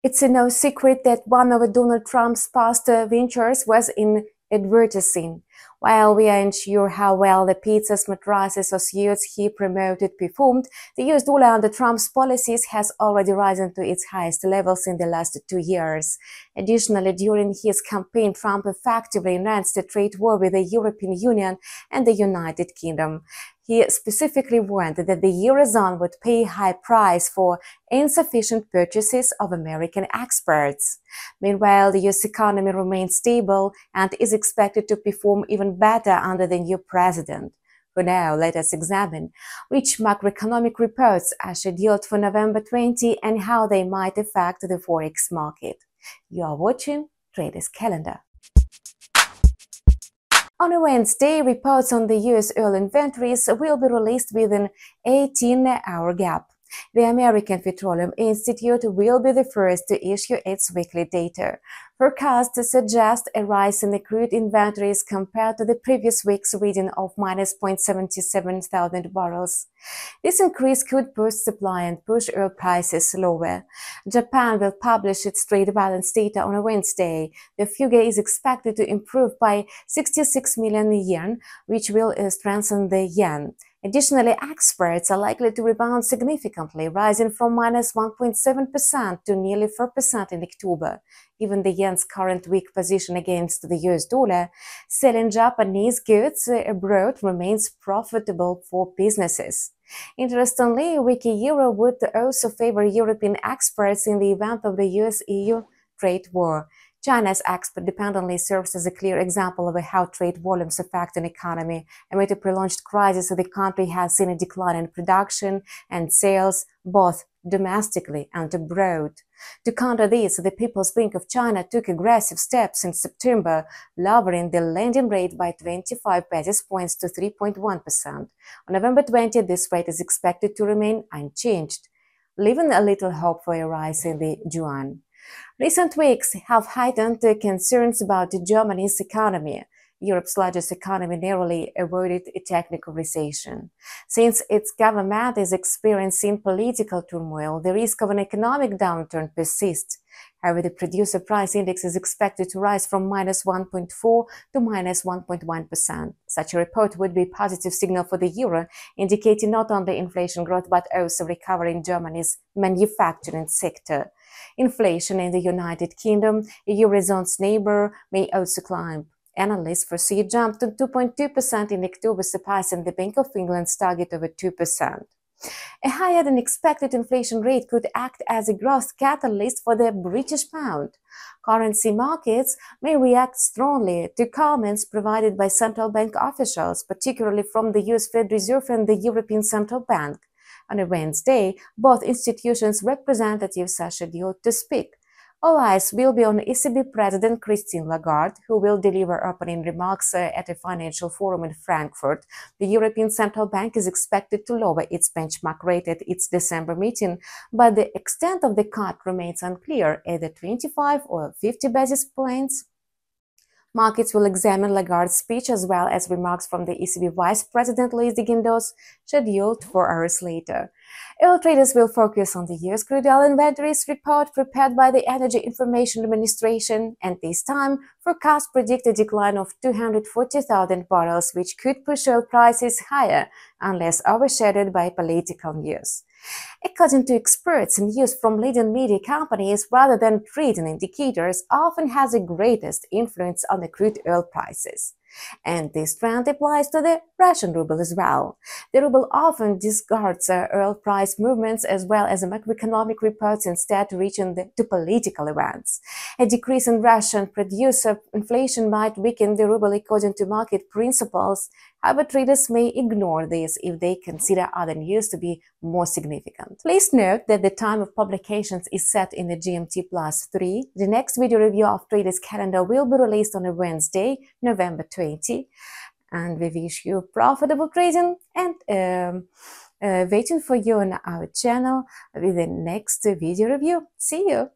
It's no secret that one of Donald Trump's past ventures was in advertising. While we are unsure how well the pizzas, mattresses, or suits he promoted performed, the US dollar under Trump's policies has already risen to its highest levels in the last 2 years. Additionally, during his campaign, Trump effectively announced a trade war with the European Union and the United Kingdom. He specifically warned that the eurozone would pay a high price for insufficient purchases of American exports. Meanwhile, the US economy remains stable and is expected to perform even better under the new president. For now, let us examine which macroeconomic reports are scheduled for November 20 and how they might affect the forex market. You are watching Traders Calendar. On Wednesday, reports on the US oil inventories will be released with an 18-hour gap. The American Petroleum Institute will be the first to issue its weekly data. Forecasts suggest a rise in the crude inventories compared to the previous week's reading of minus 0.77 thousand barrels. This increase could boost supply and push oil prices lower. Japan will publish its trade balance data on Wednesday. The figure is expected to improve by 66 million yen, which will strengthen the yen. Additionally, exports are likely to rebound significantly, rising from minus 1.7% to nearly 4% in October. Given the yen's current weak position against the US dollar, selling Japanese goods abroad remains profitable for businesses. Interestingly, a weaker euro would also favor European exports in the event of the US-EU trade war. China's export dependently serves as a clear example of how trade volumes affect an economy. Amid a prolonged crisis, the country has seen a decline in production and sales, both domestically and abroad. To counter this, the People's Bank of China took aggressive steps in September, lowering the lending rate by 25 basis points to 3.1%. On November 20, this rate is expected to remain unchanged, leaving a little hope for a rise in the yuan. Recent weeks have heightened concerns about Germany's economy. Europe's largest economy narrowly avoided a technical recession. Since its government is experiencing political turmoil, the risk of an economic downturn persists. However, the producer price index is expected to rise from minus 1.4 to minus 1.1%. Such a report would be a positive signal for the euro, indicating not only inflation growth but also recovery in Germany's manufacturing sector. Inflation in the United Kingdom, a eurozone's neighbor, may also climb. Analysts foresee a jump to 2.2% in October, surpassing the Bank of England's target of 2%. A higher-than-expected inflation rate could act as a growth catalyst for the British pound. Currency markets may react strongly to comments provided by central bank officials, particularly from the US Fed Reserve and the European Central Bank. On a Wednesday, both institutions' representatives are scheduled to speak. All eyes will be on ECB President Christine Lagarde, who will deliver opening remarks at a financial forum in Frankfurt. The European Central Bank is expected to lower its benchmark rate at its December meeting, but the extent of the cut remains unclear, either 25 or 50 basis points. Markets will examine Lagarde's speech as well as remarks from the ECB Vice President Luis de Guindos, scheduled 4 hours later. Oil traders will focus on the US crude oil inventories report prepared by the Energy Information Administration, and this time, forecasts predict a decline of 240,000 barrels, which could push oil prices higher unless overshadowed by political news. According to experts, news from leading media companies rather than trading indicators often has the greatest influence on the crude oil prices. And this trend applies to the Russian ruble as well. The ruble often discards oil price movements as well as macroeconomic reports, instead reaching to political events. A decrease in Russian producer inflation might weaken the ruble according to market principles. However, traders may ignore this if they consider other news to be more significant. Please note that the time of publications is set in the GMT+3. The next video review of Traders Calendar will be released on a Wednesday, November 20. And we wish you profitable trading and waiting for you on our channel with the next video review. See you!